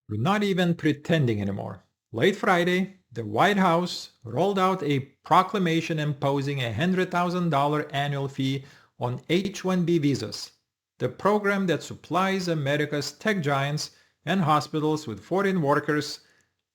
We're not even pretending anymore. Late Friday, the White House rolled out a proclamation imposing a $100,000 annual fee on H-1B visas, the program that supplies America's tech giants and hospitals with foreign workers,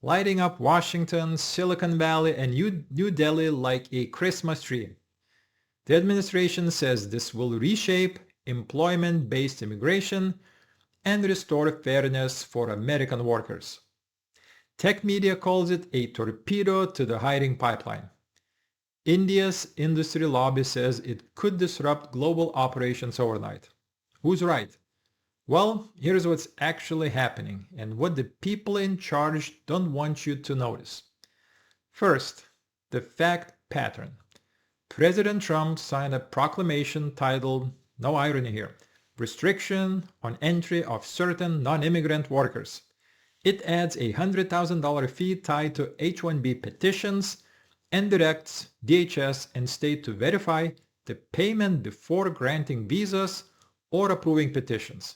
lighting up Washington, Silicon Valley, and New Delhi like a Christmas tree. The administration says this will reshape employment-based immigration and restore fairness for American workers. Tech media calls it a torpedo to the hiring pipeline. India's industry lobby says it could disrupt global operations overnight. Who's right? Well, here's what's actually happening and what the people in charge don't want you to notice. First, the fact pattern. President Trump signed a proclamation titled, no irony here, Restriction on Entry of Certain Non-Immigrant Workers. It adds a $100,000 fee tied to H-1B petitions and directs DHS and state to verify the payment before granting visas or approving petitions.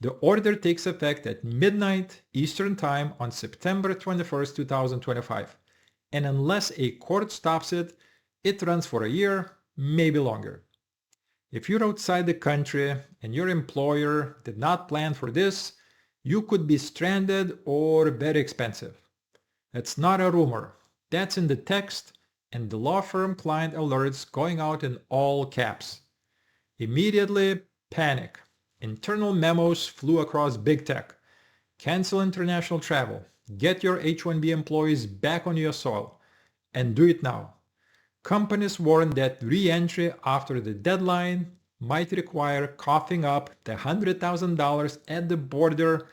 The order takes effect at midnight Eastern Time on September 21, 2025, and unless a court stops it, it runs for a year, maybe longer. If you're outside the country and your employer did not plan for this, you could be stranded or very expensive. That's not a rumor. That's in the text and the law firm client alerts going out in all caps. Immediately, panic. Internal memos flew across big tech. Cancel international travel. Get your H-1B employees back on US soil. And do it now. Companies warned that re-entry after the deadline might require coughing up the $100,000 at the border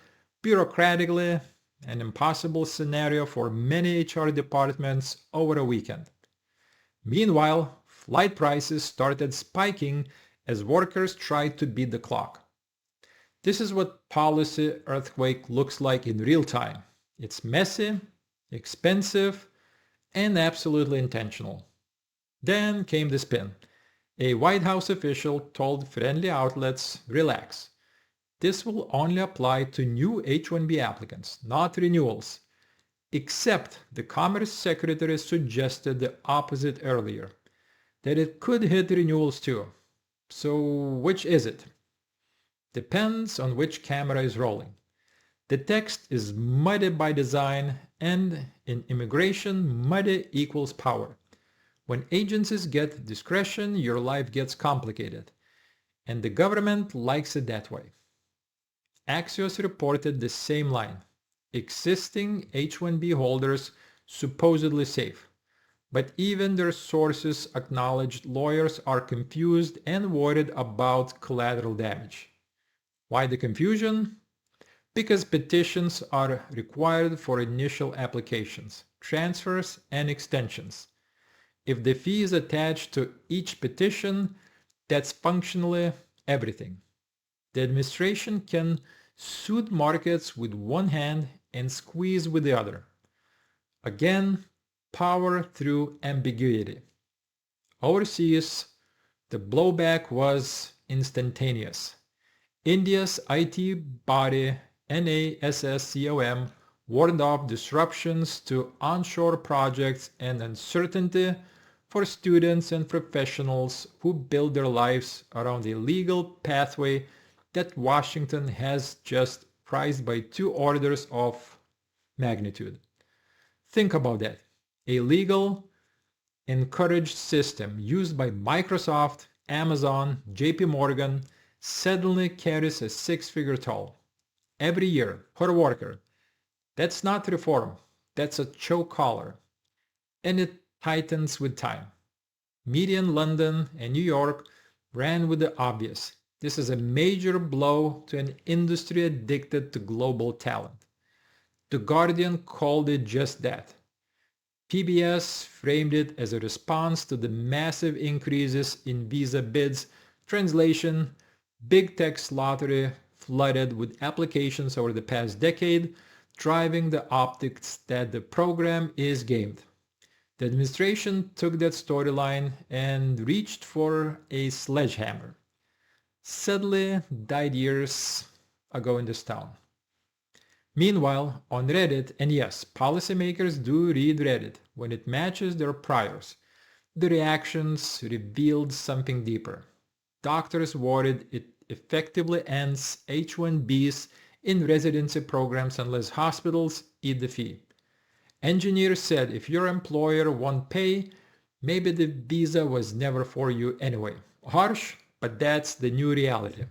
bureaucratically, an impossible scenario for many HR departments over a weekend. Meanwhile, flight prices started spiking as workers tried to beat the clock. This is what policy earthquake looks like in real time. It's messy, expensive, and absolutely intentional. Then came the spin. A White House official told friendly outlets, relax. This will only apply to new H-1B applicants, not renewals. Except the Commerce Secretary suggested the opposite earlier, that it could hit renewals too. So which is it? Depends on which camera is rolling. The text is muddy by design, and in immigration, muddy equals power. When agencies get discretion, your life gets complicated. And the government likes it that way. Axios reported the same line. Existing H-1B holders supposedly safe. But even their sources acknowledged lawyers are confused and worried about collateral damage. Why the confusion? Because petitions are required for initial applications, transfers, and extensions. If the fee is attached to each petition, that's functionally everything. The administration can soothe markets with one hand and squeeze with the other. Again, power through ambiguity. Overseas, the blowback was instantaneous. India's IT body NASSCOM warned of disruptions to onshore projects and uncertainty for students and professionals who build their lives around a legal pathway that Washington has just prized by 2 orders of magnitude. Think about that. A legal, encouraged system used by Microsoft, Amazon, JP Morgan suddenly carries a 6-figure toll every year per worker. That's not reform. That's a choke collar. And it tightens with time. Media in London and New York ran with the obvious. This is a major blow to an industry addicted to global talent. The Guardian called it just that. PBS framed it as a response to the massive increases in visa bids. Translation, big tech's lottery flooded with applications over the past decade, driving the optics that the program is gamed. The administration took that storyline and reached for a sledgehammer. Sadly, died years ago in this town. Meanwhile, on Reddit, and yes, policymakers do read Reddit when it matches their priors, the reactions revealed something deeper. Doctors worried it effectively ends H-1Bs in residency programs unless hospitals eat the fee. Engineers said if your employer won't pay, maybe the visa was never for you anyway. Harsh, but that's the new reality.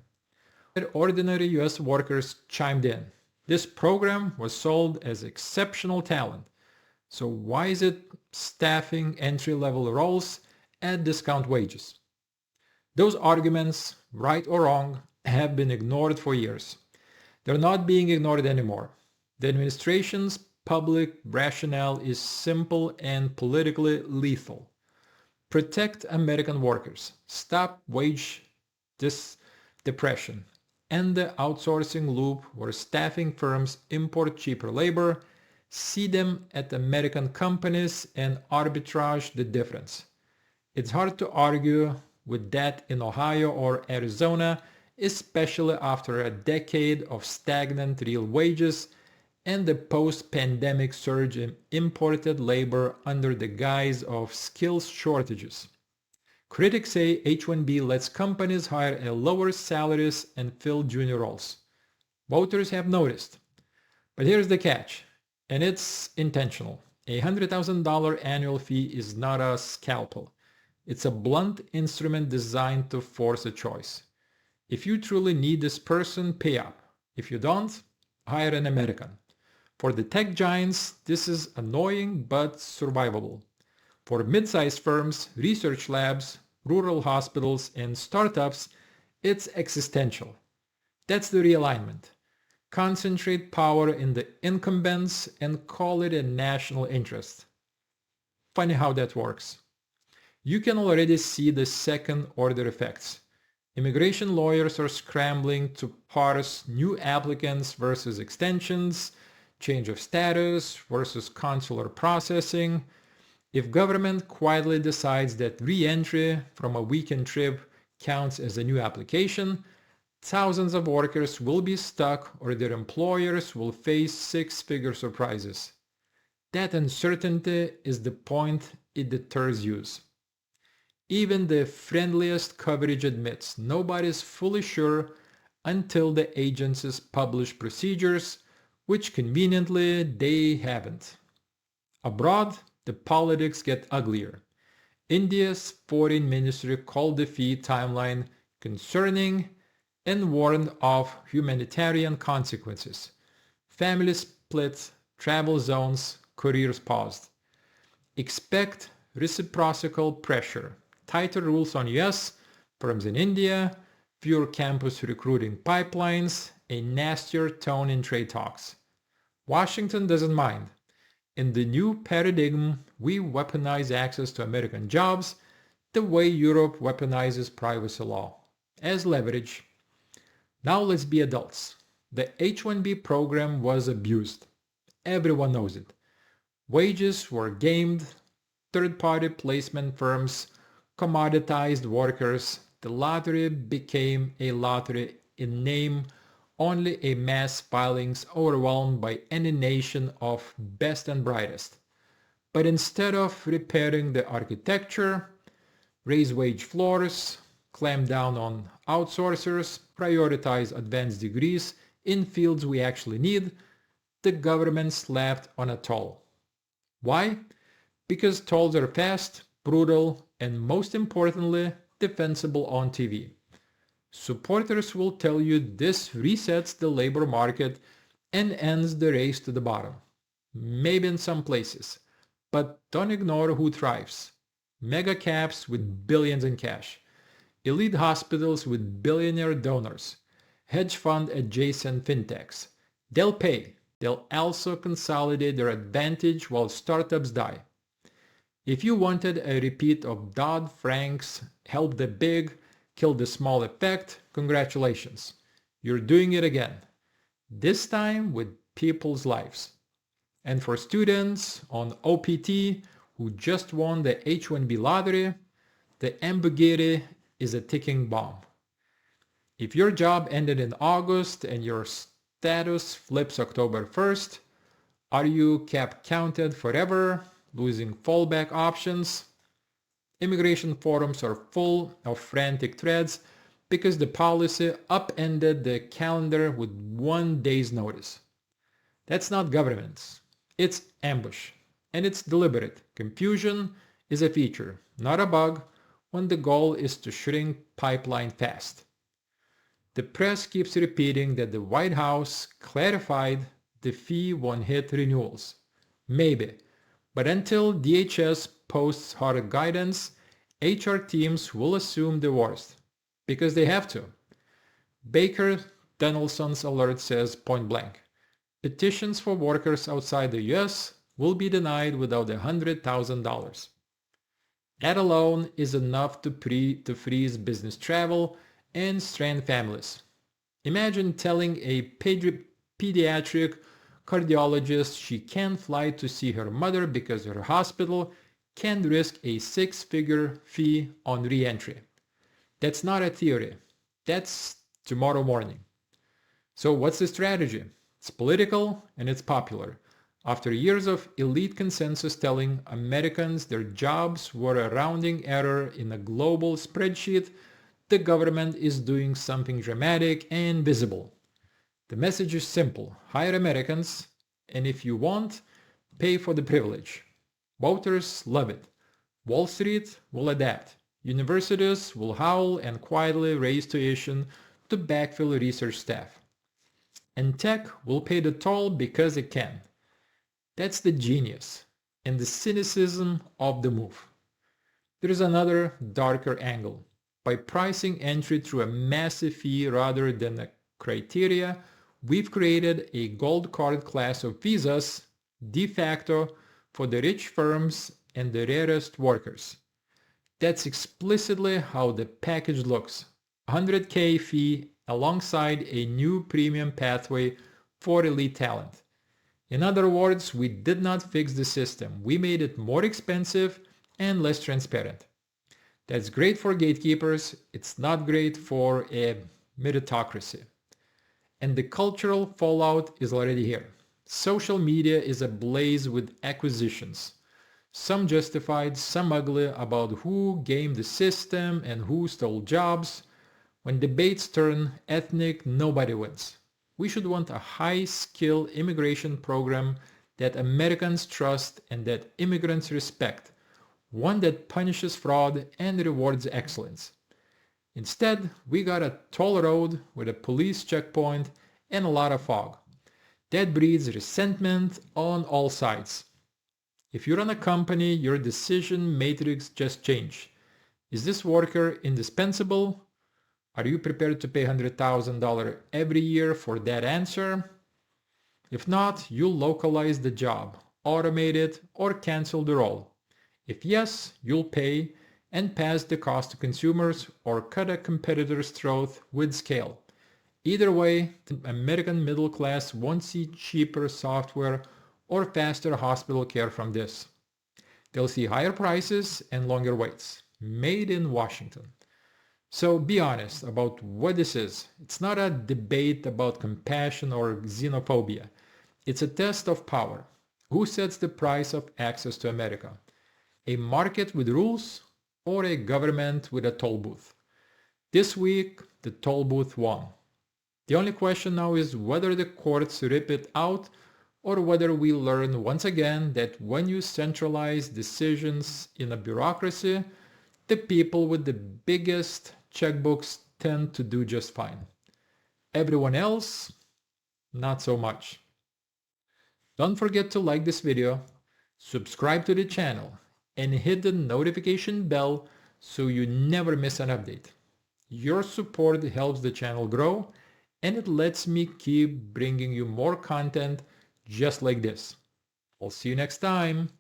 Ordinary US workers chimed in. This program was sold as exceptional talent. So why is it staffing entry-level roles at discount wages? Those arguments, right or wrong, have been ignored for years. They're not being ignored anymore. The administration's public rationale is simple and politically lethal. Protect American workers, stop wage depression, end the outsourcing loop where staffing firms import cheaper labor, see them at American companies and arbitrage the difference. It's hard to argue with that in Ohio or Arizona, especially after a decade of stagnant real wages and the post-pandemic surge in imported labor under the guise of skills shortages. Critics say H-1B lets companies hire at lower salaries and fill junior roles. Voters have noticed. But here's the catch, and it's intentional. A $100,000 annual fee is not a scalpel. It's a blunt instrument designed to force a choice. If you truly need this person, pay up. If you don't, hire an American. For the tech giants, this is annoying but survivable. For mid-sized firms, research labs, rural hospitals, and startups, it's existential. That's the realignment. Concentrate power in the incumbents and call it a national interest. Funny how that works. You can already see the second-order effects. Immigration lawyers are scrambling to parse new applicants versus extensions, change of status versus consular processing. If government quietly decides that re-entry from a weekend trip counts as a new application, thousands of workers will be stuck or their employers will face six-figure surprises. That uncertainty is the point it deters use. Even the friendliest coverage admits nobody's fully sure until the agencies publish procedures, which conveniently they haven't. Abroad, the politics get uglier. India's foreign ministry called the fee timeline concerning and warned of humanitarian consequences. Families split, travel zones, careers paused. Expect reciprocal pressure, tighter rules on US firms in India, fewer campus recruiting pipelines, a nastier tone in trade talks. Washington doesn't mind. In the new paradigm, we weaponize access to American jobs the way Europe weaponizes privacy law, as leverage. Now let's be adults. The H-1B program was abused. Everyone knows it. Wages were gamed, third-party placement firms commoditized workers. The lottery became a lottery in name, only a mass filings overwhelmed by any nation of best and brightest. But instead of repairing the architecture, raise wage floors, clamp down on outsourcers, prioritize advanced degrees in fields we actually need, the government slapped on a toll. Why? Because tolls are fast, brutal, and most importantly, defensible on TV. Supporters will tell you this resets the labor market and ends the race to the bottom. Maybe in some places, but don't ignore who thrives. Mega caps with billions in cash, elite hospitals with billionaire donors, hedge fund adjacent fintechs. They'll pay. They'll also consolidate their advantage while startups die. If you wanted a repeat of Dodd-Frank's help the big, kill the small effect, congratulations. You're doing it again. This time with people's lives. And for students on OPT who just won the H-1B lottery, the ambiguity is a ticking bomb. If your job ended in August and you're Status flips October 1st. Are you cap counted forever, losing fallback options? Immigration forums are full of frantic threads because the policy upended the calendar with 1 day's notice. That's not government. It's ambush. And it's deliberate. Confusion is a feature, not a bug, when the goal is to shrink pipeline fast. The press keeps repeating that the White House clarified the fee won't hit renewals. Maybe. But until DHS posts hard guidance, HR teams will assume the worst. Because they have to. Baker Donaldson's alert says point blank, petitions for workers outside the US will be denied without $100,000. That alone is enough to freeze business travel and strand families. Imagine telling a pediatric cardiologist she can't fly to see her mother because her hospital can't risk a six-figure fee on re-entry. That's not a theory. That's tomorrow morning. So what's the strategy? It's political and it's popular. After years of elite consensus telling Americans their jobs were a rounding error in a global spreadsheet, the government is doing something dramatic and visible. The message is simple. Hire Americans, and if you want, pay for the privilege. Voters love it. Wall Street will adapt. Universities will howl and quietly raise tuition to backfill research staff. And tech will pay the toll because it can. That's the genius and the cynicism of the move. There is another darker angle. By pricing entry through a massive fee rather than a criteria, we've created a gold card class of visas de facto for the rich firms and the rarest workers. That's explicitly how the package looks. $100K fee alongside a new premium pathway for elite talent. In other words, we did not fix the system. We made it more expensive and less transparent. That's great for gatekeepers. It's not great for a meritocracy. And the cultural fallout is already here. Social media is ablaze with acquisitions. Some justified, some ugly, about who gamed the system and who stole jobs. When debates turn ethnic, nobody wins. We should want a high-skill immigration program that Americans trust and that immigrants respect, one that punishes fraud and rewards excellence. Instead, we got a toll road with a police checkpoint and a lot of fog. That breeds resentment on all sides. If you run a company, your decision matrix just changed. Is this worker indispensable? Are you prepared to pay $100,000 every year for that answer? If not, you'll localize the job, automate it, or cancel the role. If yes, you'll pay and pass the cost to consumers or cut a competitor's throat with scale. Either way, the American middle class won't see cheaper software or faster hospital care from this. They'll see higher prices and longer waits. Made in Washington. So be honest about what this is. It's not a debate about compassion or xenophobia. It's a test of power. Who sets the price of access to America? A market with rules or a government with a toll booth? This week, the toll booth won. The only question now is whether the courts rip it out or whether we learn once again that when you centralize decisions in a bureaucracy, the people with the biggest checkbooks tend to do just fine. Everyone else, not so much. Don't forget to like this video, subscribe to the channel, and hit the notification bell so you never miss an update. Your support helps the channel grow and it lets me keep bringing you more content just like this. I'll see you next time.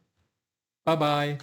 Bye-bye.